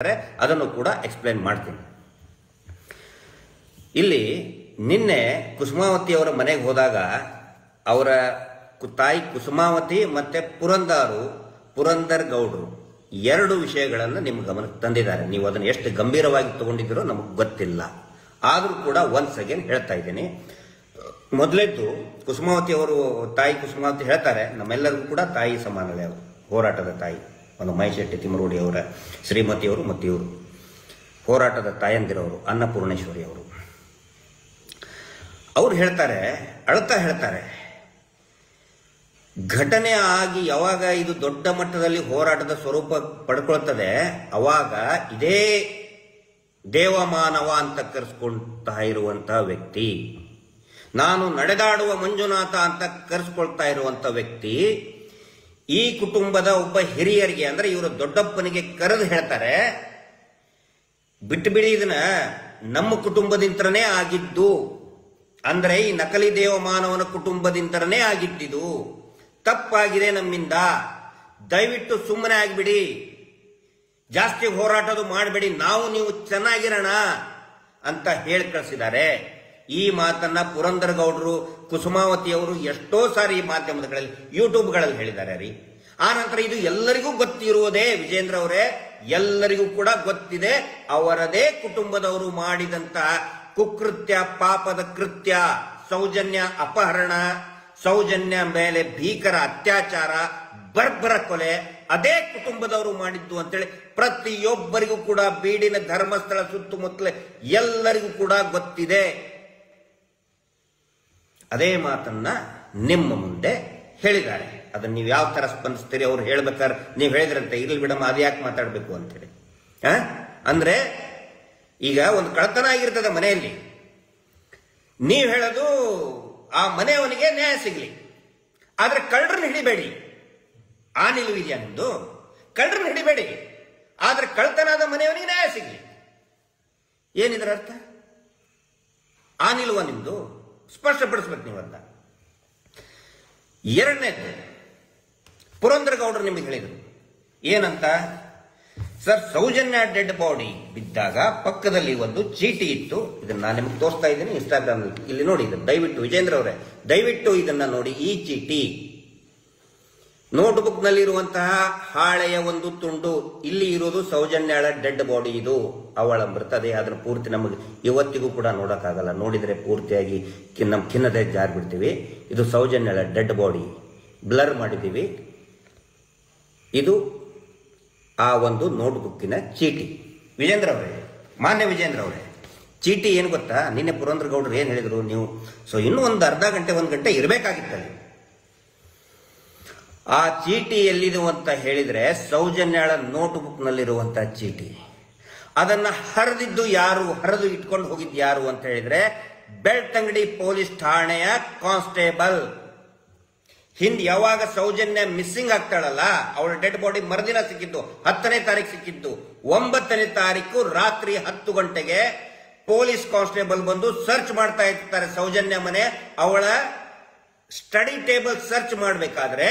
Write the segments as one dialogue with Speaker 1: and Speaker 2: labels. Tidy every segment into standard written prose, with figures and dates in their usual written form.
Speaker 1: ಅದನ್ನು ಕೂಡ ಎಕ್ಸ್ಪ್ಲೇನ್ ಮಾಡ್ತೀನಿ. ಇಲ್ಲಿ ನಿನ್ನೆ ಕುಸುಮಾವತಿಯವರ ಮನೆಗೆ ಹೋದಾಗ ಅವರ ತಾಯಿ ಕುಸುಮಾವತಿ ಮತ್ತು ಪುರಂದರ್ ಗೌಡರು ಎರಡು ವಿಷಯಗಳನ್ನು ನಿಮ್ಮ ಗಮನಕ್ಕೆ ತಂದಿದ್ದಾರೆ. ನೀವು ಅದನ್ನು ಎಷ್ಟು ಗಂಭೀರವಾಗಿ ತಗೊಂಡಿದ್ದೀರೋ ನಮಗೆ ಗೊತ್ತಿಲ್ಲ. ಆದರೂ ಕೂಡ ಒನ್ಸ್ ಅಗೇನ್ ಹೇಳ್ತಾ ಇದ್ದೀನಿ. ಮೊದಲೇದ್ದು ಕುಸುಮಾವತಿಯವರು ತಾಯಿ ಕುಸುಮಾವತಿ ಹೇಳ್ತಾರೆ, ನಮ್ಮೆಲ್ಲರಿಗೂ ಕೂಡ ತಾಯಿ ಸಮಾನಳೆ ಅವರು, ಹೋರಾಟದ ತಾಯಿ. ಒಂದು ಮಹೇಶೆಟ್ಟಿ ತಿಮ್ಮರೋಡಿ ಅವರ ಶ್ರೀಮತಿಯವರು ಮತ್ತು ಇವರು ಹೋರಾಟದ ತಾಯಂದಿರವರು ಅನ್ನಪೂರ್ಣೇಶ್ವರಿ ಅವರು. ಅವ್ರು ಹೇಳ್ತಾರೆ, ಅಳ್ತಾ ಹೇಳ್ತಾರೆ, ಘಟನೆ ಆಗಿ ಯಾವಾಗ ಇದು ದೊಡ್ಡ ಮಟ್ಟದಲ್ಲಿ ಹೋರಾಟದ ಸ್ವರೂಪ ಪಡ್ಕೊಳ್ತದೆ ಅವಾಗ ಇದೇ ದೇವಮಾನವ ಅಂತ ಕರೆಸ್ಕೊಳ್ತಾ ಇರುವಂತಹ ವ್ಯಕ್ತಿ, ನಾನು ನಡೆದಾಡುವ ಮಂಜುನಾಥ ಅಂತ ಕರೆಸ್ಕೊಳ್ತಾ ಇರುವಂತ ವ್ಯಕ್ತಿ ಈ ಕುಟುಂಬದ ಒಬ್ಬ ಹಿರಿಯರಿಗೆ, ಅಂದ್ರೆ ಇವರು ದೊಡ್ಡಪ್ಪನಿಗೆ ಕರೆದು ಹೇಳ್ತಾರೆ, ಬಿಟ್ಟು ಬಿಡಿ, ಇದನ್ನ ನಮ್ಮ ಕುಟುಂಬದಿಂದನೇ ಆಗಿದ್ದು, ಅಂದ್ರೆ ಈ ನಕಲಿ ದೇವಮಾನವನ ಕುಟುಂಬದಿಂದನೇ ಆಗಿದ್ದಿದು, ತಪ್ಪಾಗಿದೆ ನಮ್ಮಿಂದ, ದಯವಿಟ್ಟು ಸುಮ್ಮನೆ ಆಗಿಬಿಡಿ, ಜಾಸ್ತಿ ಹೋರಾಟದು ಮಾಡಬೇಡಿ, ನಾವು ನೀವು ಚೆನ್ನಾಗಿರೋಣ ಅಂತ ಹೇಳಿ ಕಳಿಸಿದ್ದಾರೆ. ಈ ಮಾತನ್ನ ಪುರಂದರ್ ಗೌಡರು ಕುಸುಮಾವತಿಯವರು ಎಷ್ಟೋ ಸಾರಿ ಈ ಮಾಧ್ಯಮಗಳಲ್ಲಿ ಯೂಟ್ಯೂಬ್ಗಳಲ್ಲಿ ಹೇಳಿದ್ದಾರೆ ರೀ. ಆ ನಂತರ ಇದು ಎಲ್ಲರಿಗೂ ಗೊತ್ತಿರುವುದೇ ವಿಜೇಂದ್ರ ಅವರೇ, ಎಲ್ಲರಿಗೂ ಕೂಡ ಗೊತ್ತಿದೆ, ಅವರದೇ ಕುಟುಂಬದವರು ಮಾಡಿದಂತಹ ಕುಕೃತ್ಯ, ಪಾಪದ ಕೃತ್ಯ, ಸೌಜನ್ಯ ಅಪಹರಣ, ಸೌಜನ್ಯ ಮೇಲೆ ಭೀಕರ ಅತ್ಯಾಚಾರ, ಬರ್ಬರ ಕೊಲೆ ಅದೇ ಕುಟುಂಬದವರು ಮಾಡಿದ್ದು ಅಂತೇಳಿ ಪ್ರತಿಯೊಬ್ಬರಿಗೂ ಕೂಡ ಬೀಡಿನ ಧರ್ಮಸ್ಥಳ ಸುತ್ತಮುತ್ತಲೇ ಎಲ್ಲರಿಗೂ ಕೂಡ ಗೊತ್ತಿದೆ. ಅದೇ ಮಾತನ್ನ ನಿಮ್ಮ ಮುಂದೆ ಹೇಳಿದ್ದಾರೆ. ಅದನ್ನ ನೀವು ಯಾವ ತರ ಸ್ಪಂದಿಸ್ತೀರಿ ಅವ್ರು ಹೇಳ್ಬೇಕಾದ್ರೆ ನೀವು ಹೇಳಿದ್ರಂತೆ, ಇರ್ಲಿ ಬಿಡಮ್ಮ ಅದು ಯಾಕೆ ಮಾತಾಡ್ಬೇಕು ಅಂತೇಳಿ. ಅಂದ್ರೆ ಈಗ ಒಂದು ಕಳತನ ಆಗಿರ್ತದೆ ಮನೆಯಲ್ಲಿ, ನೀವು ಹೇಳೋದು ಆ ಮನೆಯವನಿಗೆ ನ್ಯಾಯ ಸಿಗ್ಲಿ, ಆದ್ರೆ ಕಳ್ಳರನ್ನ ಹಿಡಿಬೇಡಿ. ಆ ನಿಲುವಿದೆಯಾ ನಿಮ್ದು? ಕಳ್ಳರನ್ನ ಹಿಡಿಬೇಡಿ, ಆದ್ರೆ ಕಳ್ತನಾದ ಮನೆಯವನಿಗೆ ನ್ಯಾಯ ಸಿಗ್ಲಿ. ಏನಿದ್ರ ಅರ್ಥ? ಆ ನಿಲುವ ನಿಮ್ದು? ಸ್ಪಷ್ಟಪಡಿಸ್ಬೇಕು ನೀವಂತ. ಎರಡನೇದು, ಪುರಂದರ್ ಗೌಡರು ನಿಮಗೆ ಹೇಳಿದರು ಏನಂತ, ಸರ್ ಸೌಜನ್ಯ ಡೆಡ್ ಬಾಡಿ ಬಿದ್ದಾಗ ಪಕ್ಕದಲ್ಲಿ ಒಂದು ಚೀಟಿ ಇತ್ತು, ಇದನ್ನ ನಾನು ನಿಮಗೆ ತೋರಿಸ್ತಾ ಇದ್ದೀನಿ ಇನ್ಸ್ಟಾಗ್ರಾಮ್, ಇಲ್ಲಿ ನೋಡಿ, ಇದನ್ನು ದಯವಿಟ್ಟು ವಿಜೇಂದ್ರ ಅವರೇ ದಯವಿಟ್ಟು ಇದನ್ನ ನೋಡಿ. ಈ ಚೀಟಿ ನೋಟ್ಬುಕ್ ನಲ್ಲಿರುವಂತಹ ಹಾಳೆಯ ಒಂದು ತುಂಡು, ಇಲ್ಲಿ ಇರೋದು ಸೌಜನ್ಯಳ ಡೆಡ್ ಬಾಡಿ, ಇದು ಅವಳ ಮೃತದೇಹ. ಅದರ ಪೂರ್ತಿ ನಮಗೆ ಇವತ್ತಿಗೂ ಕೂಡ ನೋಡಕ್ಕಾಗಲ್ಲ, ನೋಡಿದ್ರೆ ಪೂರ್ತಿಯಾಗಿ ನಮ್ಮ ಖಿನ್ನತೆ ಜಾರಿ ಬಿಡ್ತೀವಿ. ಇದು ಸೌಜನ್ಯಳ ಡೆಡ್ ಬಾಡಿ, ಬ್ಲರ್ ಮಾಡಿದ್ದೀವಿ. ಇದು ಆ ಒಂದು ನೋಟ್ಬುಕ್ಕಿನ ಚೀಟಿ. ವಿಜೇಂದ್ರ ಅವರೇ, ಮಾನ್ಯ ವಿಜೇಂದ್ರ ಅವರೇ, ಚೀಟಿ ಏನು ಗೊತ್ತಾ, ನಿನ್ನೆ ಪುರಂದರ್ ಗೌಡರು ಏನು ಹೇಳಿದ್ರು, ನೀವು ಇನ್ನೂ ಒಂದು ಅರ್ಧ ಗಂಟೆ 1 ಗಂಟೆ ಇರಬೇಕಾಗಿತ್ತಲ್ಲಿ. ಆ ಚೀಟಿ ಎಲ್ಲಿದು ಅಂತ ಹೇಳಿದ್ರೆ ಸೌಜನ್ಯಳ ನೋಟ್ಬುಕ್ ನಲ್ಲಿರುವಂತಹ ಚೀಟಿ. ಅದನ್ನ ಹರಿದಿದ್ದು ಯಾರು, ಹರಿದು ಇಟ್ಕೊಂಡು ಹೋಗಿದ್ದು ಯಾರು ಅಂತ ಹೇಳಿದ್ರೆ ಬೆಳ್ತಂಗಡಿ ಪೊಲೀಸ್ ಠಾಣೆಯ ಕಾನ್ಸ್ಟೇಬಲ್. ಹಿಂದೆ ಯಾವಾಗ ಸೌಜನ್ಯ ಮಿಸ್ಸಿಂಗ್ ಆಗ್ತಾಳಲ್ಲ, ಅವಳ ಡೆಡ್ ಬಾಡಿ ಮರುದಿನ ಸಿಕ್ಕಿದ್ದು, 10ನೇ ತಾರೀಕು ಸಿಕ್ಕಿದ್ದು. 9ನೇ ತಾರೀಕು ರಾತ್ರಿ 10 ಗಂಟೆಗೆ ಪೊಲೀಸ್ ಕಾನ್ಸ್ಟೇಬಲ್ ಬಂದು ಸರ್ಚ್ ಮಾಡ್ತಾ ಇರ್ತಾರೆ ಸೌಜನ್ಯ ಮನೆ. ಅವಳ ಸ್ಟಡಿ ಟೇಬಲ್ ಸರ್ಚ್ ಮಾಡಬೇಕಾದ್ರೆ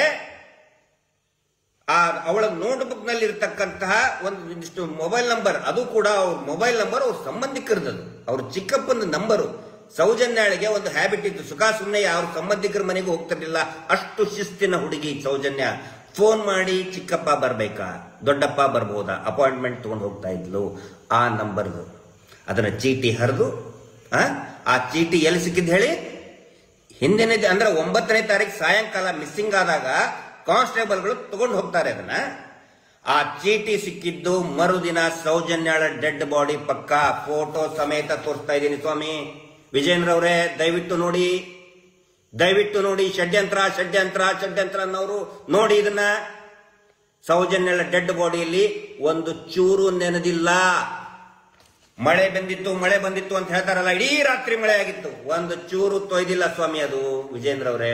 Speaker 1: ಅವಳ ನೋಟ್ಬುಕ್ ನಲ್ಲಿ ಇರತಕ್ಕಂತಹ ಒಂದಿಷ್ಟು ಮೊಬೈಲ್ ನಂಬರ್, ಅದು ಕೂಡ ಅವ್ರ ಮೊಬೈಲ್ ನಂಬರ್ ಅವ್ರ ಸಂಬಂಧಿಕರದ್ದು, ಅವ್ರ ಚಿಕ್ಕಪ್ಪನ ನಂಬರು. ಸೌಜನ್ಯಳಿಗೆ ಒಂದು ಹ್ಯಾಬಿಟ್ ಇತ್ತು, ಸುಮ್ಮನೆ ಅವ್ರ ಸಂಬಂಧಿಕರ ಮನೆಗೂ ಹೋಗ್ತಿರ್ಲಿಲ್ಲ, ಅಷ್ಟು ಶಿಸ್ತಿನ ಹುಡುಗಿ ಸೌಜನ್ಯ. ಫೋನ್ ಮಾಡಿ ಚಿಕ್ಕಪ್ಪ ಬರ್ಬೇಕಾ, ದೊಡ್ಡಪ್ಪ ಬರ್ಬೋದಾ, ಅಪಾಯಿಂಟ್ಮೆಂಟ್ ತಗೊಂಡು ಹೋಗ್ತಾ ಇದ್ಲು. ಆ ನಂಬರ್ದು ಅದನ್ನ ಚೀಟಿ ಹರಿದು, ಆ ಚೀಟಿ ಎಲ್ಲಿ ಸಿಕ್ಕಿದ್ದು ಹೇಳಿ, ಹಿಂದಿನ ಅಂದ್ರೆ 9ನೇ ತಾರೀಕು ಸಾಯಂಕಾಲ ಮಿಸ್ಸಿಂಗ್ ಆದಾಗ ಕಾನ್ಸ್ಟೇಬಲ್ಗಳು ತಗೊಂಡು ಹೋಗ್ತಾರೆ ಅದನ್ನ. ಆ ಚೀಟಿ ಸಿಕ್ಕಿದ್ದು ಮರುದಿನ ಸೌಜನ್ಯಳ ಡೆಡ್ ಬಾಡಿ ಪಕ್ಕ, ಫೋಟೋ ಸಮೇತ ತೋರಿಸ್ತಾ ಇದ್ದೀನಿ ಸ್ವಾಮಿ. ವಿಜೇಂದ್ರ ಅವರೇ ದಯವಿಟ್ಟು ನೋಡಿ, ದಯವಿಟ್ಟು ನೋಡಿ. ಷಡ್ಯಂತ್ರ ಷಡ್ಯಂತ್ರ ಷಡ್ಯಂತ್ರ ಅನ್ನೋರು ನೋಡಿ ಇದನ್ನ. ಸೌಜನ್ಯಳ ಡೆಡ್ ಬಾಡಿಯಲ್ಲಿ ಒಂದು ಚೂರು ನೆನೆದಿಲ್ಲ. ಮಳೆ ಬಂದಿತ್ತು ಅಂತ ಹೇಳ್ತಾರಲ್ಲ, ಇಡೀ ರಾತ್ರಿ ಮಳೆ ಆಗಿತ್ತು, ಒಂದು ಚೂರು ತೊಯ್ದಿಲ್ಲ ಸ್ವಾಮಿ ಅದು. ವಿಜೇಂದ್ರ ಅವರೇ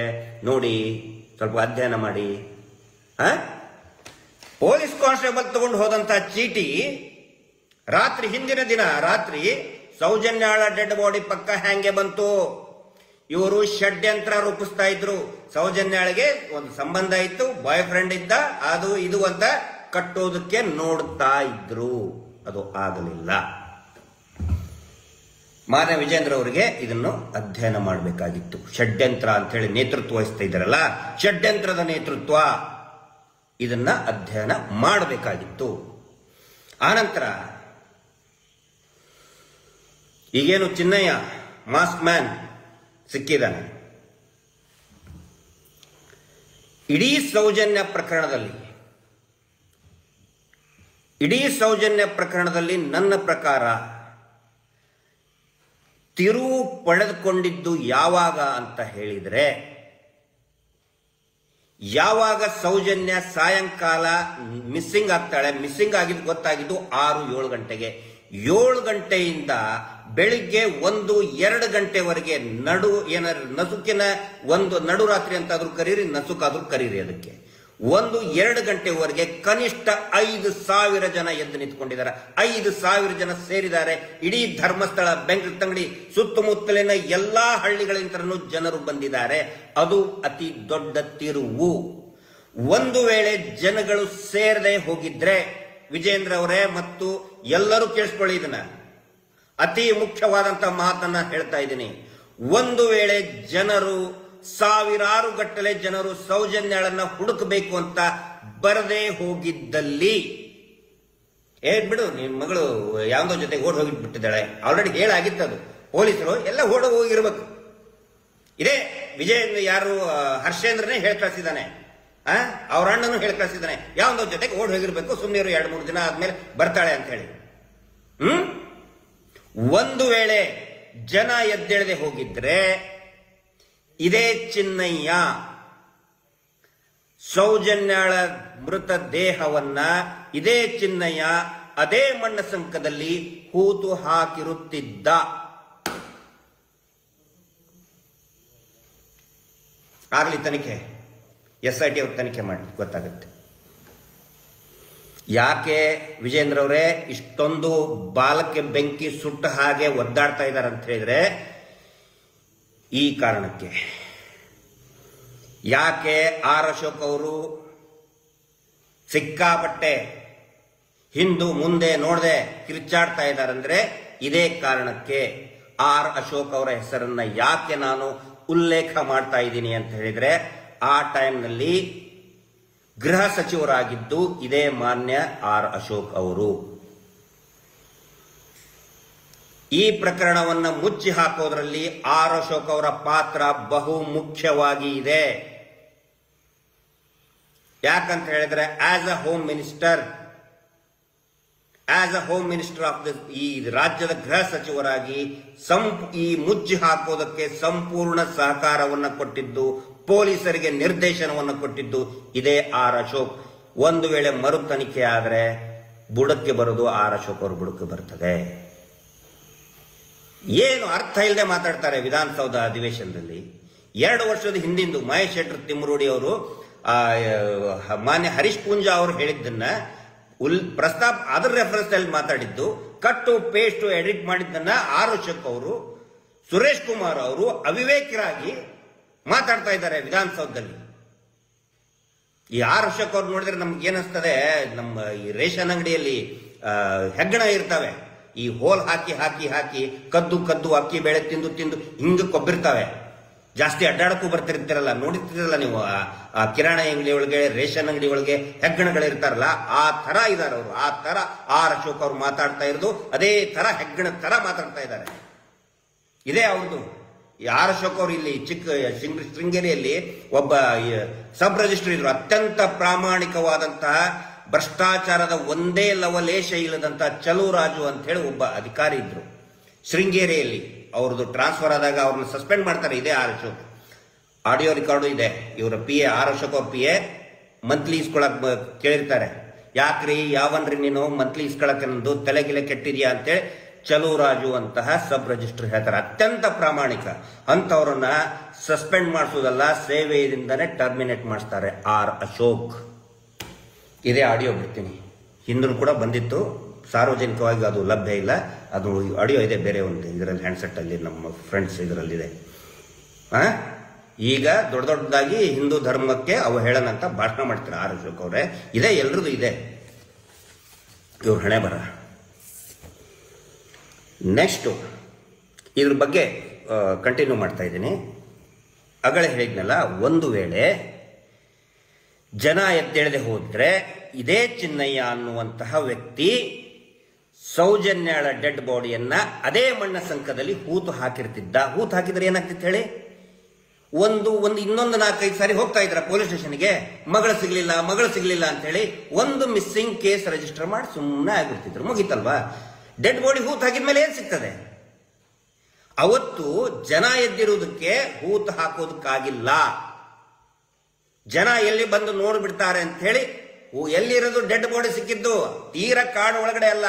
Speaker 1: ನೋಡಿ, ಸ್ವಲ್ಪ ಅಧ್ಯಯನ ಮಾಡಿ. ಪೊಲೀಸ್ ಕಾನ್ಸ್ಟೇಬಲ್ ತಗೊಂಡು ಹೋದಂತ ಚೀಟಿ ರಾತ್ರಿ, ಹಿಂದಿನ ದಿನ ರಾತ್ರಿ ಸೌಜನ್ಯಳ ಡೆಡ್ ಬಾಡಿ ಪಕ್ಕ ಹ್ಯಾಂಗೆ ಬಂತು? ಇವರು ಷಡ್ಯಂತ್ರ ರೂಪಿಸ್ತಾ ಇದ್ರು. ಸೌಜನ್ಯಳಿಗೆ ಒಂದು ಸಂಬಂಧ ಇತ್ತು, ಬಾಯ್ ಫ್ರೆಂಡ್ ಇದ್ದ, ಅದು ಇದು ಅಂತ ಕಟ್ಟೋದಕ್ಕೆ ನೋಡ್ತಾ ಇದ್ರು. ಅದು ಆಗಲಿಲ್ಲ. ಮಾನ್ಯ ವಿಜೇಂದ್ರ ಅವರಿಗೆ ಇದನ್ನು ಅಧ್ಯಯನ ಮಾಡಬೇಕಾಗಿತ್ತು. ಷಡ್ಯಂತ್ರ ಅಂತ ಹೇಳಿ ನೇತೃತ್ವ ವಹಿಸ್ತಾ ಇದ್ದಾರಲ್ಲ, ಷಡ್ಯಂತ್ರದ ನೇತೃತ್ವ, ಇದನ್ನ ಅಧ್ಯಯನ ಮಾಡಬೇಕಾಗಿತ್ತು. ಆನಂತರ ಈಗೇನು ಚಿನ್ನಯ್ಯ ಮಾಸ್ಕ್ ಮ್ಯಾನ್ ಸಿಕ್ಕಿದ್ದಾನೆ, ಇಡೀ ಸೌಜನ್ಯ ಪ್ರಕರಣದಲ್ಲಿ ನನ್ನ ಪ್ರಕಾರ ತಿರುವು ಪಡೆದುಕೊಂಡಿದ್ದು ಯಾವಾಗ ಅಂತ ಹೇಳಿದ್ರೆ, ಯಾವಾಗ ಸೌಜನ್ಯ ಸಾಯಂಕಾಲ ಮಿಸ್ಸಿಂಗ್ ಆಗ್ತಾಳೆ. ಮಿಸ್ಸಿಂಗ್ ಆಗಿದ್ದು ಗೊತ್ತಾಗಿದ್ದು 6-7 ಗಂಟೆಗೆ. 7 ಗಂಟೆಯಿಂದ ಬೆಳಿಗ್ಗೆ 1-2 ಗಂಟೆವರೆಗೆ ನಸುಕಿನ ನಡು ರಾತ್ರಿ ಅಂತಾದ್ರೂ ಕರೀರಿ, ನಸುಕಾದ್ರೂ ಕರೀರಿ, ಅದಕ್ಕೆ 1-2 ಗಂಟೆವರೆಗೆ ಕನಿಷ್ಠ 5,000 ಜನ ಎದ್ದು ನಿಂತ್ಕೊಂಡಿದ್ದಾರೆ. 5,000 ಜನ ಸೇರಿದ್ದಾರೆ. ಇಡೀ ಧರ್ಮಸ್ಥಳ, ಬೆಂಗಳೂರು, ಸುತ್ತಮುತ್ತಲಿನ ಎಲ್ಲಾ ಹಳ್ಳಿಗಳಿಂದಲೂ ಜನರು ಬಂದಿದ್ದಾರೆ. ಅದು ಅತಿ ದೊಡ್ಡ ತಿರುವು. ಒಂದು ವೇಳೆ ಜನಗಳು ಸೇರದೆ ಹೋಗಿದ್ರೆ, ವಿಜೇಂದ್ರ ಅವರೇ ಮತ್ತು ಎಲ್ಲರೂ ಕೇಳಿಸ್ಕೊಳ್ಳಿ, ಇದನ್ನ ಅತಿ ಮುಖ್ಯವಾದಂತಹ ಮಾತನ್ನ ಹೇಳ್ತಾ ಇದ್ದೀನಿ. ಒಂದು ವೇಳೆ ಜನರು ಸಾವಿರಾರು ಗಟ್ಟಲೆ ಜನರು ಸೌಜನ್ಯಳನ್ನ ಹುಡುಕಬೇಕು ಅಂತ ಬರದೇ ಹೋಗಿದ್ದಲ್ಲಿ, ಬಿಡು ನಿನ್ ಮಗಳು ಯಾವ್ದೋ ಜೊತೆ ಓಡ್ ಹೋಗಿಬಿಟ್ಟಿದ್ದಾಳೆ, ಆಲ್ರೆಡಿ ಹೇಳಾಗಿತ್ತದು, ಪೊಲೀಸರು ಎಲ್ಲ ಓಡ ಹೋಗಿರ್ಬೇಕು. ಇದೇ ವಿಜಯೇಂದ್ರ ಯಾರು ಹರ್ಷೇಂದ್ರನೇ ಹೇಳಿ ಕಳಿಸಿದ್ದಾನೆ, ಅವ್ರ ಅಣ್ಣನು ಹೇಳಿ ಕಳಿಸಿದ್ದಾನೆ, ಯಾವ್ದೋ ಜೊತೆಗೆ ಓಡ್ ಹೋಗಿರ್ಬೇಕು, ಸುಮ್ಮನೆ 2-3 ದಿನ ಆದ್ಮೇಲೆ ಬರ್ತಾಳೆ ಅಂತ ಹೇಳಿ. ಒಂದು ವೇಳೆ ಜನ ಎದ್ದೇಳದೆ ಹೋಗಿದ್ರೆ, ಇದೇ ಚಿನ್ನಯ್ಯ ಸೌಜನ್ಯಳ ಮೃತ ದೇಹವನ್ನ ಇದೇ ಚಿನ್ನಯ್ಯ ಅದೇ ಮಣ್ಣಸಂಕದಲ್ಲಿ ಹೂತು ಹಾಕಿರುತ್ತಿದ್ದ. ಆಗಲಿ ತನಿಖೆ, SIT ಅವ್ರು ತನಿಖೆ ಮಾಡಿ ಗೊತ್ತಾಗುತ್ತೆ. ಯಾಕೆ ವಿಜೇಂದ್ರ ಅವರೇ ಇಷ್ಟೊಂದು ಬಾಲಕ್ಕೆ ಬೆಂಕಿ ಸುಟ್ಟ ಹಾಗೆ ಒದ್ದಾಡ್ತಾ ಇದ್ದಾರೆ ಅಂತ ಹೇಳಿದ್ರೆ, ಈ ಕಾರಣಕ್ಕೆ. ಯಾಕೆ ಆರ್ ಅಶೋಕ್ ಅವರು ಸಿಕ್ಕಾಪಟ್ಟೆ ಹಿಂದು ಮುಂದೆ ನೋಡದೆ ಕಿರ್ಚಾಡ್ತಾ ಇದ್ದಾರಂದ್ರೆ ಇದೇ ಕಾರಣಕ್ಕೆ. ಆರ್ ಅಶೋಕ್ ಅವರ ಹೆಸರನ್ನ ಯಾಕೆ ನಾನು ಉಲ್ಲೇಖ ಮಾಡ್ತಾ ಇದ್ದೀನಿ ಅಂತ ಹೇಳಿದ್ರೆ, ಆ ಟೈಮ್ನಲ್ಲಿ ಗೃಹ ಸಚಿವರಾಗಿದ್ದು ಇದೇ ಮಾನ್ಯ ಆರ್ ಅಶೋಕ್ ಅವರು. ಈ ಪ್ರಕರಣವನ್ನು ಮುಚ್ಚಿ ಹಾಕೋದ್ರಲ್ಲಿ ಆರ್ ಅಶೋಕ್ ಅವರ ಪಾತ್ರ ಬಹು ಮುಖ್ಯವಾಗಿ ಇದೆ. ಯಾಕಂತ ಹೇಳಿದ್ರೆ as a home minister of ಈ ರಾಜ್ಯದ ಗೃಹ ಸಚಿವರಾಗಿ ಈ ಮುಚ್ಚಿ ಹಾಕೋದಕ್ಕೆ ಸಂಪೂರ್ಣ ಸಹಕಾರವನ್ನು ಕೊಟ್ಟಿದ್ದು, ಪೊಲೀಸರಿಗೆ ನಿರ್ದೇಶನವನ್ನು ಕೊಟ್ಟಿದ್ದು ಇದೇ ಆರ್ ಅಶೋಕ್. ಒಂದು ವೇಳೆ ಮರು ತನಿಖೆ ಆದರೆ ಬುಡಕ್ಕೆ ಬರೋದು ಆರ್ ಅಶೋಕ್ ಅವರು ಬುಡಕ್ಕೆ ಬರ್ತದೆ. ಏನು ಅರ್ಥ ಇಲ್ಲದೆ ಮಾತಾಡ್ತಾರೆ ವಿಧಾನಸೌಧ ಅಧಿವೇಶನದಲ್ಲಿ. 2 ವರ್ಷದ ಹಿಂದಿಂದು ಮಹೇಶ್ ಶೆಟ್ಟರ್ ತಿಮ್ಮರೂಡಿ ಅವರು ಮಾನ್ಯ ಹರೀಶ್ ಪೂಂಜಾ ಅವರು ಹೇಳಿದ್ದನ್ನ ಪ್ರಸ್ತಾಪ ಅದರ ರೆಫರೆನ್ಸ್ ಅಲ್ಲಿ ಮಾತಾಡಿದ್ದು, ಕಟ್ಟು ಪೇಸ್ಟ್ ಎಡಿಟ್ ಮಾಡಿದ್ದನ್ನ ಆರ್ ಅಶೋಕ್ ಅವರು, ಸುರೇಶ್ ಕುಮಾರ್ ಅವರು ಅವಿವೇಕರಾಗಿ ಮಾತಾಡ್ತಾ ಇದ್ದಾರೆ ವಿಧಾನಸೌಧದಲ್ಲಿ. ಈ ಆರ್ ಅಶೋಕ್ ಅವ್ರು ನೋಡಿದ್ರೆ ನಮ್ಗೆ ಏನಿಸ್ತದೆ, ನಮ್ಮ ಈ ರೇಷನ್ ಅಂಗಡಿಯಲ್ಲಿ ಹೆಗ್ಗಣ ಇರ್ತವೆ, ಈ ಹೋಲ್ ಹಾಕಿ ಹಾಕಿ ಹಾಕಿ ಕದ್ದು ಅಕ್ಕಿ ಬೇಳೆ ತಿಂದು ಹಿಂಗ ಕೊಬ್ಬಿರ್ತಾವೆ. ಜಾಸ್ತಿ ಅಡ್ಡಾಡಕ್ಕೂ ಬರ್ತಿರ್ತೀರಲ್ಲ, ನೋಡಿರ್ತೀರಲ್ಲ ನೀವು, ಆ ಕಿರಾಣಿ ಅಂಗಡಿ ಒಳಗೆ, ರೇಷನ್ ಅಂಗಡಿ ಒಳಗೆ ಹೆಗ್ಗಣಗಳಿರ್ತಾರಲ್ಲ, ಆ ತರ ಇದಾರೆ ಅವರು. ಆ ತರ ಆರ್ ಅಶೋಕ್ ಅವ್ರು ಮಾತಾಡ್ತಾ ಇರೋದು ಅದೇ ತರ ಹೆಗ್ಗಣ ತರ ಮಾತಾಡ್ತಾ ಇದ್ದಾರೆ. ಇದೇ ಅವ್ರದ್ದು. ಆರ್ ಅಶೋಕ್ ಅವರು ಇಲ್ಲಿ ಶೃಂಗೇರಿಯಲ್ಲಿ ಒಬ್ಬ ಸಬ್ ರಿಜಿಸ್ಟ್ರಿ ಇದ್ರು, ಅತ್ಯಂತ ಪ್ರಾಮಾಣಿಕವಾದಂತಹ ಭ್ರಷ್ಟಾಚಾರದ ಒಂದೇ ಲವಲೇಶ ಇಲ್ಲದಂತ ಚಲುರಾಜು ಅಂತ ಹೇಳಿ ಒಬ್ಬ ಅಧಿಕಾರಿ ಇದ್ರು ಶೃಂಗೇರಿಯಲ್ಲಿ. ಅವ್ರದ್ದು ಟ್ರಾನ್ಸ್ಫರ್ ಆದಾಗ ಅವ್ರನ್ನ ಸಸ್ಪೆಂಡ್ ಮಾಡ್ತಾರೆ ಇದೇ ಆರ್ ಅಶೋಕ್. ಆಡಿಯೋ ರೆಕಾರ್ಡು ಇದೆ. ಇವರ PA ಆರ್ ಅಶೋಕ್ ಅವ್ರ PA ಮಂತ್ಲಿ ಇಸ್ಕೊಳಕ್ ಕೇಳಿರ್ತಾರೆ, ಯಾಕ್ರಿ ಯಾವನ್ರಿ ನೀನು ಮಂತ್ಲಿ ಇಸ್ಕೊಳಕ್ಕೆ, ನಂದು ತಲೆಗಿಲೆ ಕೆಟ್ಟಿದ್ಯಾ ಅಂತೇಳಿ ಚಲುರಾಜು ಅಂತಹ ಸಬ್ ರಿಜಿಸ್ಟರ್ ಹೇಳ್ತಾರೆ. ಅತ್ಯಂತ ಪ್ರಾಮಾಣಿಕ ಅಂತವ್ರನ್ನ ಸಸ್ಪೆಂಡ್ ಮಾಡಿಸೋದಲ್ಲ, ಸೇವೆಯಿಂದನೇ ಟರ್ಮಿನೇಟ್ ಮಾಡಿಸ್ತಾರೆ ಆರ್ ಅಶೋಕ್. ಇದೇ ಆಡಿಯೋ ಬಿಡ್ತೀನಿ, ಹಿಂದೂ ಕೂಡ ಬಂದಿತ್ತು, ಸಾರ್ವಜನಿಕವಾಗಿ ಅದು ಲಭ್ಯ ಇಲ್ಲ. ಅದು ಆಡಿಯೋ ಇದೆ ಬೇರೆ ಒಂದು ಇದರಲ್ಲಿ, ಹ್ಯಾಂಡ್ಸೆಟ್ ಅಲ್ಲಿ ನಮ್ಮ ಫ್ರೆಂಡ್ಸ್ ಇದರಲ್ಲಿದೆ. ಈಗ ದೊಡ್ಡದಾಗಿ ಹಿಂದೂ ಧರ್ಮಕ್ಕೆ ಅವಹೇಳನ ಅಂತ ಭಾಷಣ ಮಾಡ್ತಾರೆ ಆರ್ ಅಶೋಕ್ ಅವರೇ. ಇದೇ ಎಲ್ರದ್ದು ಇದೆ ಇವ್ರ ಹಣೆ ಬರ. ನೆಕ್ಸ್ಟು ಇದ್ರ ಬಗ್ಗೆ ಕಂಟಿನ್ಯೂ ಮಾಡ್ತಾ ಇದ್ದೀನಿ. ಅಗಳೇ ಹೇಳಿದ್ನಲ್ಲ, ಒಂದು ವೇಳೆ ಜನ ಎದ್ದೇಳದೆ ಹೋದರೆ ಇದೇ ಚಿನ್ನಯ್ಯ ಅನ್ನುವಂತಹ ವ್ಯಕ್ತಿ ಸೌಜನ್ಯಳ ಡೆಡ್ ಬಾಡಿಯನ್ನ ಅದೇ ಮಣ್ಣ ಸಂಕದಲ್ಲಿ ಹೂತು ಹಾಕಿರ್ತಿದ್ದ. ಹೂತು ಹಾಕಿದ್ರೆ ಏನಾಗ್ತಿತ್ತು ಹೇಳಿ? ಒಂದು ಇನ್ನೊಂದು 4-5 ಸಾರಿ ಹೋಗ್ತಾ ಇದ್ರ ಪೊಲೀಸ್ ಸ್ಟೇಷನ್ಗೆ, ಮಗಳು ಸಿಗ್ಲಿಲ್ಲ ಅಂತ ಹೇಳಿ ಒಂದು ಮಿಸ್ಸಿಂಗ್ ಕೇಸ್ ರಿಜಿಸ್ಟರ್ ಮಾಡಿ ಸುಮ್ಮನೆ ಆಗ್ಬಿಡ್ತಿದ್ರು, ಮುಗೀತಲ್ವಾ? ಡೆಡ್ ಬಾಡಿ ಹೂತು ಹಾಕಿದ್ಮೇಲೆ ಏನ್ ಸಿಗ್ತದೆ? ಅವತ್ತು ಜನ ಎದ್ದಿರುವುದಕ್ಕೆ ಹೂತು ಹಾಕೋದಕ್ಕಾಗಿಲ್ಲ. ಜನ ಎಲ್ಲಿ ಬಂದು ನೋಡ್ಬಿಡ್ತಾರೆ ಅಂತ ಹೇಳಿ ಎಲ್ಲಿರೋದು ಡೆಡ್ ಬಾಡಿ ಸಿಕ್ಕಿದ್ದು ತೀರ ಕಾಡು ಒಳಗಡೆ ಅಲ್ಲ,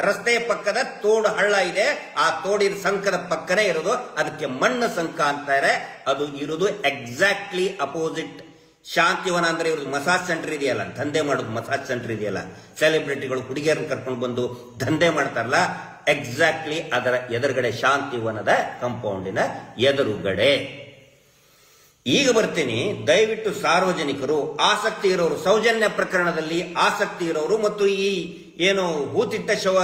Speaker 1: ರಸ್ತೆಯ ಪಕ್ಕದ ತೋಡು ಹಳ್ಳ ಇದೆ, ಆ ತೋಡಿನ ಸಂಕದ ಪಕ್ಕನೇ ಇರೋದು. ಅದಕ್ಕೆ ಮಣ್ಣು ಸಂಕ ಅಂತಾರೆ. ಅದು ಇರೋದು ಎಕ್ಸಾಕ್ಟ್ಲಿ ಅಪೋಸಿಟ್ ಶಾಂತಿವನ. ಅಂದ್ರೆ ಇವ್ರದ್ದು ಮಸಾಜ್ ಸೆಂಟರ್ ಇದೆಯಲ್ಲ, ದಂಧೆ ಮಾಡೋದು ಮಸಾಜ್ ಸೆಂಟರ್ ಇದೆಯಲ್ಲ, ಸೆಲೆಬ್ರಿಟಿಗಳು ಹುಡುಗಿಯರನ್ನ ಕರ್ಕೊಂಡು ಬಂದು ದಂಧೆ ಮಾಡ್ತಾರಲ್ಲ, ಎಕ್ಸಾಕ್ಟ್ಲಿ ಅದರ ಎದುರುಗಡೆ, ಶಾಂತಿವನದ ಕಾಂಪೌಂಡಿನ ಎದುರುಗಡೆ. ಈಗ ಬರ್ತೀನಿ. ದಯವಿಟ್ಟು ಸಾರ್ವಜನಿಕರು, ಆಸಕ್ತಿ ಇರೋರು, ಸೌಜನ್ಯ ಪ್ರಕರಣದಲ್ಲಿ ಆಸಕ್ತಿ ಇರೋರು ಮತ್ತು ಈ ಏನು ಹೂತಿಟ್ಟ ಶವ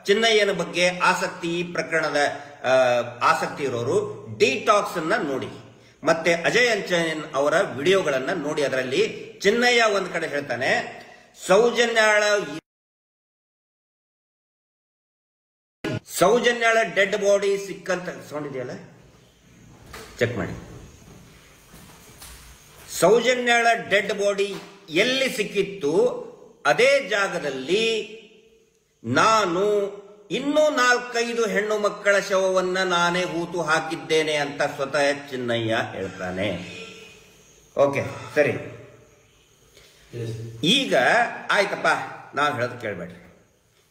Speaker 1: ಚಿನ್ನಯ್ಯನ ಬಗ್ಗೆ ಆಸಕ್ತಿ, ಈ ಪ್ರಕರಣದ ಆಸಕ್ತಿ ಇರೋರು ಡಿಟಾಕ್ಸ್ ಅನ್ನ ನೋಡಿ, ಮತ್ತೆ ಅಜಯ್ ಅಂಚನ್ ಅವರ ವಿಡಿಯೋಗಳನ್ನ ನೋಡಿ. ಅದರಲ್ಲಿ ಚಿನ್ನಯ್ಯ ಒಂದ್ ಕಡೆ ಹೇಳ್ತಾನೆ, ಸೌಜನ್ಯಳ ಡೆಡ್ ಬಾಡಿ ಸಿಕ್ಕಂತ ಸೌಂಡ್ ಇದೆಯಲ್ಲ, ಚೆಕ್ ಮಾಡಿ. ಸೌಜನ್ಯಳ ಡೆಡ್ ಬಾಡಿ ಎಲ್ಲಿ ಸಿಕ್ಕಿತ್ತು ಅದೇ ಜಾಗದಲ್ಲಿ ನಾನು ಇನ್ನೂ 4-5 ಹೆಣ್ಣು ಮಕ್ಕಳ ಶವವನ್ನ ನಾನೇ ಹೂತು ಹಾಕಿದ್ದೇನೆ ಅಂತ ಸ್ವತಃ ಚಿನ್ನಯ್ಯ ಹೇಳ್ತಾನೆ. ಓಕೆ, ಸರಿ. ಈಗ ಆಯ್ತಪ್ಪ, ನಾವು ಹೇಳೋದು ಕೇಳಬೇಡ್ರಿ.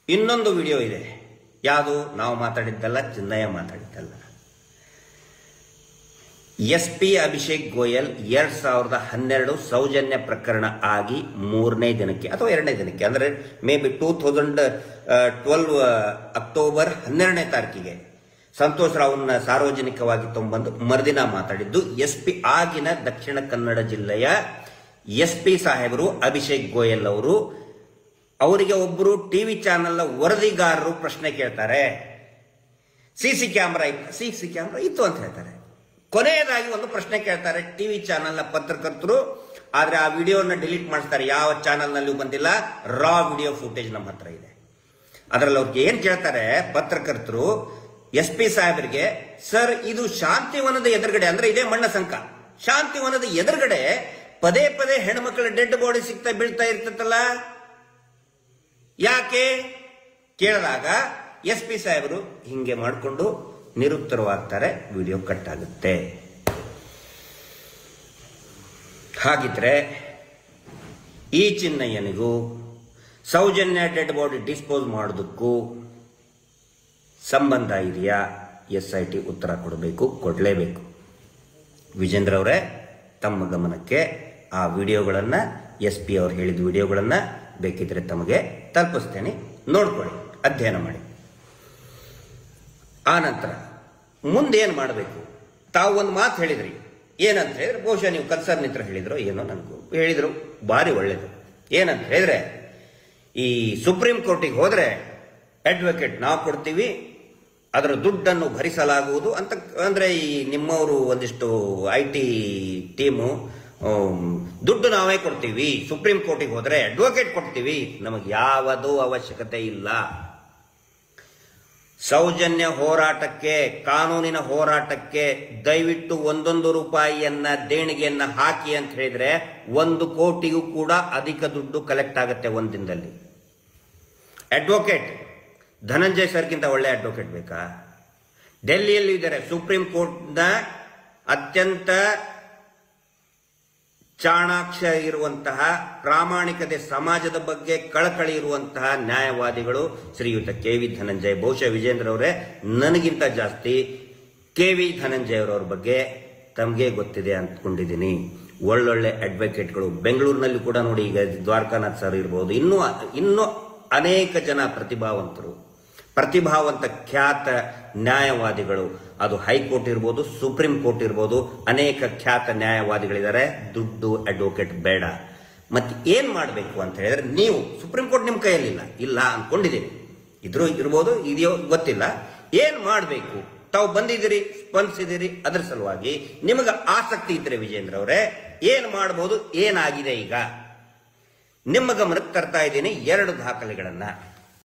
Speaker 1: ಇನ್ನೊಂದು ವಿಡಿಯೋ ಇದೆ. ಯಾವುದು? ನಾವು ಮಾತಾಡಿದ್ದಲ್ಲ, ಚಿನ್ನಯ್ಯ ಮಾತಾಡಿದ್ದಲ್ಲ. SP ಅಭಿಷೇಕ್ ಗೋಯಲ್ 2012 ಸೌಜನ್ಯ ಪ್ರಕರಣ ಆಗಿ 3ನೇ ದಿನಕ್ಕೆ ಅಥವಾ 2ನೇ ದಿನಕ್ಕೆ, ಅಂದ್ರೆ ಮೇ ಬಿ 2012 ಅಕ್ಟೋಬರ್ 12ನೇ ತಾರೀಕಿಗೆ ಸಂತೋಷ್ ರಾವ್ನ ಸಾರ್ವಜನಿಕವಾಗಿ ತೊಂಬಂದು ಮರುದಿನ ಮಾತಾಡಿದ್ದು SP ಆಗಿನ ದಕ್ಷಿಣ ಕನ್ನಡ ಜಿಲ್ಲೆಯ SP ಸಾಹೇಬರು ಅಭಿಷೇಕ್ ಗೋಯಲ್ ಅವರು. ಅವರಿಗೆ ಒಬ್ಬರು ಟಿವಿ ಚಾನೆಲ್ ವರದಿಗಾರರು ಪ್ರಶ್ನೆ ಕೇಳ್ತಾರೆ. ಸಿಸಿ ಕ್ಯಾಮ್ರಾ ಇತ್ತು ಅಂತ ಹೇಳ್ತಾರೆ. ಕೊನೆಯದಾಗಿ ಒಂದು ಪ್ರಶ್ನೆ ಕೇಳ್ತಾರೆ ಟಿವಿ ಚಾನೆಲ್ನ ಪತ್ರಕರ್ತರು. ಆದ್ರೆ ಆ ವಿಡಿಯೋನ ಡಿಲೀಟ್ ಮಾಡಿಸ್ತಾರೆ, ಯಾವ ಚಾನೆಲ್ನಲ್ಲೂ ಬಂದಿಲ್ಲ. ರಾ ವಿಡಿಯೋ ಫುಟೇಜ್ ನಮ್ಮ ಹತ್ರ ಇದೆ. ಅದರಲ್ಲಿ ಅವ್ರಿಗೆ ಏನ್ ಕೇಳ್ತಾರೆ ಪತ್ರಕರ್ತರು SP ಸಾಹೇಬರಿಗೆ, ಸರ್ ಇದು ಶಾಂತಿವನದ ಎದುರುಗಡೆ, ಅಂದ್ರೆ ಇದೇ ಮಣ್ಣ ಸಂಕ, ಶಾಂತಿವನದ ಎದುರುಗಡೆ ಪದೇ ಪದೇ ಹೆಣ್ಮಕ್ಳ ಡೆಡ್ ಬಾಡಿ ಸಿಗ್ತಾ ಬೀಳ್ತಾ ಇರ್ತೈತಲ್ಲ, ಯಾಕೆ ಕೇಳಿದಾಗ SP ಸಾಹೇಬರು ಹಿಂಗೆ ಮಾಡಿಕೊಂಡು ನಿರುತ್ತರವಾಗ್ತಾರೆ. ವಿಡಿಯೋ ಕಟ್ ಆಗುತ್ತೆ. ಹಾಗಿದ್ರೆ ಈ ಚಿನ್ನಯ್ಯನಿಗೂ ಸೌಜನ್ಯ ಡೆಡ್ ಬಾಡಿ ಡಿಸ್ಪೋಸ್ ಮಾಡೋದಕ್ಕೂ ಸಂಬಂಧ ಇದೆಯಾ? SIT ಉತ್ತರ ಕೊಡಬೇಕು, ಕೊಡಲೇಬೇಕು. ವಿಜೇಂದ್ರ ಅವರೇ, ತಮ್ಮ ಗಮನಕ್ಕೆ ಆ ವಿಡಿಯೋಗಳನ್ನು, SP ಅವರು ಹೇಳಿದ ವಿಡಿಯೋಗಳನ್ನು ಬೇಕಿದ್ರೆ ತಮಗೆ ತಲುಪಿಸ್ತೇನೆ, ನೋಡ್ಕೊಳ್ಳಿ, ಅಧ್ಯಯನ ಮಾಡಿ. ಆ ನಂತರ ಮುಂದೇನು ಮಾಡಬೇಕು? ತಾವು ಒಂದು ಮಾತು ಹೇಳಿದ್ರಿ, ಏನಂತ ಹೇಳಿದ್ರೆ, ಬಹುಶಃ ನೀವು ಕನ್ಸರ್ನ್ ಹತ್ರ ಹೇಳಿದ್ರು, ಏನೋ ನನಗೂ ಹೇಳಿದ್ರು, ಭಾರಿ ಒಳ್ಳೇದು. ಏನಂತ ಹೇಳಿದ್ರೆ, ಈ ಸುಪ್ರೀಂ ಕೋರ್ಟಿಗೆ ಹೋದ್ರೆ ಅಡ್ವೊಕೇಟ್ ನಾವು ಕೊಡ್ತೀವಿ, ಅದರ ದುಡ್ಡನ್ನು ಭರಿಸಲಾಗುವುದು ಅಂತ. ಅಂದ್ರೆ ಈ ನಿಮ್ಮವರು ಒಂದಿಷ್ಟು IT ಟೀಮು ದುಡ್ಡು ನಾವೇ ಕೊಡ್ತೀವಿ, ಸುಪ್ರೀಂ ಕೋರ್ಟಿಗೆ ಹೋದ್ರೆ ಅಡ್ವೊಕೇಟ್ ಕೊಡ್ತೀವಿ, ನಮಗೆ ಯಾವುದೂ ಅವಶ್ಯಕತೆ ಇಲ್ಲ. ಸೌಜನ್ಯ ಹೋರಾಟಕ್ಕೆ, ಕಾನೂನಿನ ಹೋರಾಟಕ್ಕೆ ದಯವಿಟ್ಟು 1 ರೂಪಾಯಿಯನ್ನ ದೇಣಿಗೆಯನ್ನ ಹಾಕಿ ಅಂತ ಹೇಳಿದ್ರೆ 1 ಕೋಟಿಗೂ ಕೂಡ ಅಧಿಕ ದುಡ್ಡು ಕಲೆಕ್ಟ್ ಆಗುತ್ತೆ ಒಂದಿನದಲ್ಲಿ. ಅಡ್ವೊಕೇಟ್ ಧನಂಜಯ್ ಸರ್ಗಿಂತ ಒಳ್ಳೆ ಅಡ್ವೊಕೇಟ್ ಬೇಕಾ? ಡೆಲ್ಲಿಯಲ್ಲಿ ಇದ್ದಾರೆ, ಸುಪ್ರೀಂ ಕೋರ್ಟ್ನ ಅತ್ಯಂತ ಚಾಣಾಕ್ಷ ಇರುವಂತಹ, ಪ್ರಾಮಾಣಿಕತೆ, ಸಮಾಜದ ಬಗ್ಗೆ ಕಳಕಳಿ ಇರುವಂತಹ ನ್ಯಾಯವಾದಿಗಳು ಶ್ರೀಯುತ KV ಧನಂಜಯ್. ಬಹುಶಃ ವಿಜೇಂದ್ರ ಅವರೇ, ನನಗಿಂತ ಜಾಸ್ತಿ KV ಧನಂಜಯ್ ಅವರವ್ರ ಬಗ್ಗೆ ತಮಗೆ ಗೊತ್ತಿದೆ ಅಂದ್ಕೊಂಡಿದ್ದೀನಿ. ಒಳ್ಳೊಳ್ಳೆ ಅಡ್ವೊಕೇಟ್ಗಳು ಬೆಂಗಳೂರಿನಲ್ಲಿ ಕೂಡ ನೋಡಿ, ಈಗ ದ್ವಾರಕಾನಾಥ್ ಸರ್ ಇರ್ಬೋದು, ಇನ್ನೂ ಅನೇಕ ಜನ ಪ್ರತಿಭಾವಂತ ಖ್ಯಾತ ನ್ಯಾಯವಾದಿಗಳು, ಅದು ಹೈಕೋರ್ಟ್ ಇರ್ಬೋದು, ಸುಪ್ರೀಂ ಕೋರ್ಟ್ ಇರ್ಬೋದು, ಅನೇಕ ಖ್ಯಾತ ನ್ಯಾಯವಾದಿಗಳಿದ್ದಾರೆ. ದುಡ್ಡು ಅಡ್ವೊಕೇಟ್ ಬೇಡ. ಮತ್ತೆ ಏನ್ ಮಾಡಬೇಕು ಅಂತ ಹೇಳಿದ್ರೆ, ನೀವು ಸುಪ್ರೀಂ ಕೋರ್ಟ್ ನಿಮ್ಮ ಕೈಯಲ್ಲಿಲ್ಲ, ಇಲ್ಲ ಅನ್ಕೊಂಡಿದ್ದೀನಿ, ಇರ್ಬೋದು, ಇದೆಯೋ ಗೊತ್ತಿಲ್ಲ. ಏನ್ ಮಾಡಬೇಕು? ತಾವು ಬಂದಿದ್ದೀರಿ, ಸ್ಪಂದಿಸಿದಿರಿ, ಅದರ ಸಲುವಾಗಿ ನಿಮಗೆ ಆಸಕ್ತಿ ಇದ್ರೆ ವಿಜೇಂದ್ರ ಅವರೇ ಏನ್ ಮಾಡಬಹುದು, ಏನಾಗಿದೆ ಈಗ ನಿಮ್ಮ ಗಮನಕ್ಕೆ ತರ್ತಾ ಇದ್ದೀನಿ 2 ದಾಖಲೆಗಳನ್ನ.